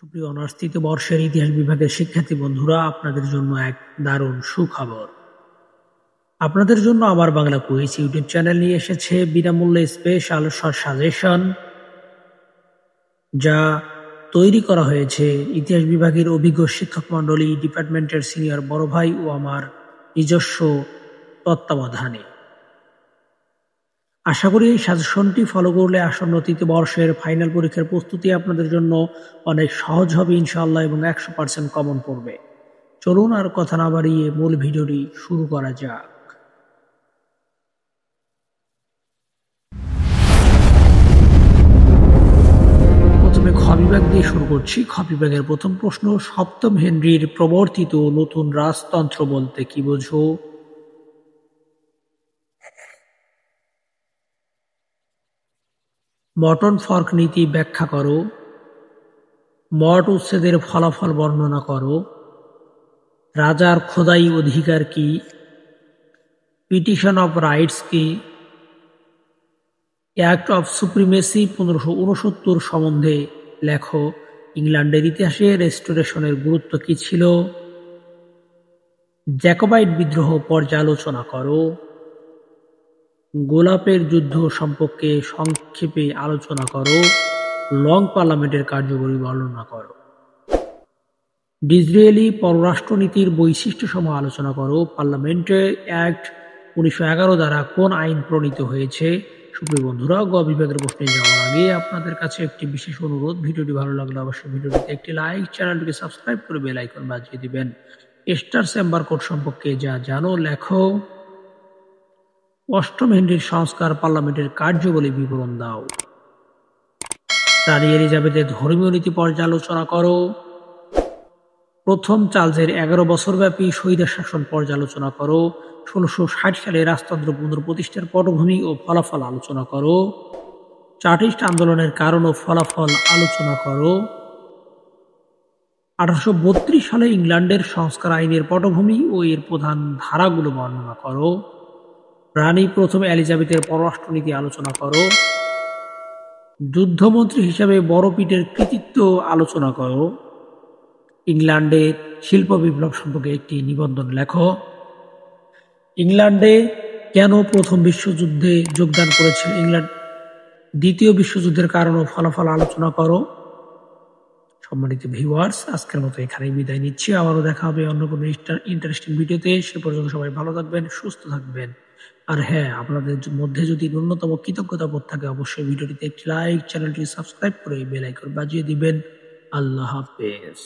সুপ্রিয় অনার্স তৃতীয় বর্ষের ইতিহাস বিভাগের শিক্ষার্থী বন্ধুরা, আপনাদের জন্য এক দারুণ সুখবর। আপনাদের জন্য আমার বাংলা কুইজ ইউটিউব চ্যানেল নিয়ে এসেছে বিনামূল্যে স্পেশাল শর্ট সাজেশন, যা তৈরি করা হয়েছে ইতিহাস বিভাগের অভিজ্ঞ শিক্ষক মণ্ডলী, ডিপার্টমেন্টের সিনিয়র বড় ভাই ও আমার নিজস্ব তত্ত্বাবধানে। আশা করি এই সাজেশনটি ফলো করলে আসন্ন তৃতীয় বর্ষের ফাইনাল পরীক্ষার প্রস্তুতি আপনাদের জন্য অনেক সহজ হবে ইনশাআল্লাহ, এবং 100% কমন পড়বে। চলুন আর কথা না বাড়িয়ে মূল ভিডিওটি শুরু করা যাক। প্রথমে খ বিভাগ দিয়ে শুরু করছি। খ বিভাগের প্রথম প্রশ্ন, সপ্তম হেনরির প্রবর্তিত নতুন রাজতন্ত্র বলতে কি বোঝো? মটন ফর্ক নীতি ব্যাখ্যা করো। মঠ উচ্ছেদের ফলাফল বর্ণনা করো। রাজার খোদাই অধিকার কি? পিটিশন অফ রাইটস কি? অ্যাক্ট অফ সুপ্রিমেসি 1569 সম্বন্ধে লেখো। ইংল্যান্ডের ইতিহাসে রেস্টোরেশনের গুরুত্ব কি ছিল? জ্যাকোবাইট বিদ্রোহ পর্যালোচনা করো। গোলাপের যুদ্ধ সম্পর্কে সংক্ষেপে আলোচনা করো। লং পার্লামেন্টের কার্যকরী বর্ণনা করো। ডিসরেলি পররাষ্ট্রনীতির বৈশিষ্ট্যসমূহ আলোচনা করো। পার্লামেন্টের অ্যাক্ট 1911 দ্বারা কোন আইন প্রণীত হয়েছে? সুপ্রিয় বন্ধুরা, গ বিভাগের প্রশ্নে যাওয়ার আগে আপনাদের কাছে একটি বিশেষ অনুরোধ, ভিডিওটি ভালো লাগলে অবশ্যই ভিডিওটিতে একটি লাইক, চ্যানেলটিকে সাবস্ক্রাইব করে বেল আইকন বাজিয়ে দিবেন। স্টার চেম্বার কোড সম্পর্কে যা জানো লেখো। অষ্টম হেনরির সংস্কার পার্লামেন্টের কার্যবলী বিবরণ দাও। রানী এলিজাবেথের ধর্মীয় নীতি পর্যালোচনা করো। প্রথম চার্লসের 11 বছরব্যাপী স্বৈরশাসন পর্যালোচনা করো। 1660 সালে রাজতন্ত্র পুনঃপ্রতিষ্ঠার পটভূমি ও ফলাফল আলোচনা করো। চার্টিস্ট আন্দোলনের কারণ ও ফলাফল আলোচনা করো। 1832 সালে ইংল্যান্ডের সংস্কার আইনের পটভূমি ও এর প্রধান ধারাগুলো বর্ণনা করো। রানী প্রথম এলিজাবেথের পররাষ্ট্রনীতি আলোচনা করো। যুদ্ধমন্ত্রী হিসাবে বড় পিটের কৃতিত্ব আলোচনা করো। ইংল্যান্ডের শিল্প বিপ্লব সম্পর্কে একটি নিবন্ধ লেখো। ইংল্যান্ডে কেন প্রথম বিশ্বযুদ্ধে যোগদান করেছিল ইংল্যান্ড? দ্বিতীয় বিশ্বযুদ্ধের কারণ ও ফলাফল আলোচনা করো। সম্মানিত ভিউয়ার্স, আজকের মতো এখানেই বিদায় নিচ্ছি। আবারও দেখা হবে অন্য কোনো ইন্টারেস্টিং ভিডিওতে। সে পর্যন্ত সবাই ভালো থাকবেন, সুস্থ থাকবেন। আর হ্যাঁ, আপনাদের মধ্যে যদি ন্যূনতম কৃতজ্ঞতা বোধ থাকে, অবশ্যই ভিডিওটিতে একটি লাইক, চ্যানেলটি সাবস্ক্রাইব করে বেল আইকন বাজিয়ে দিবেন। আল্লাহ হাফেজ।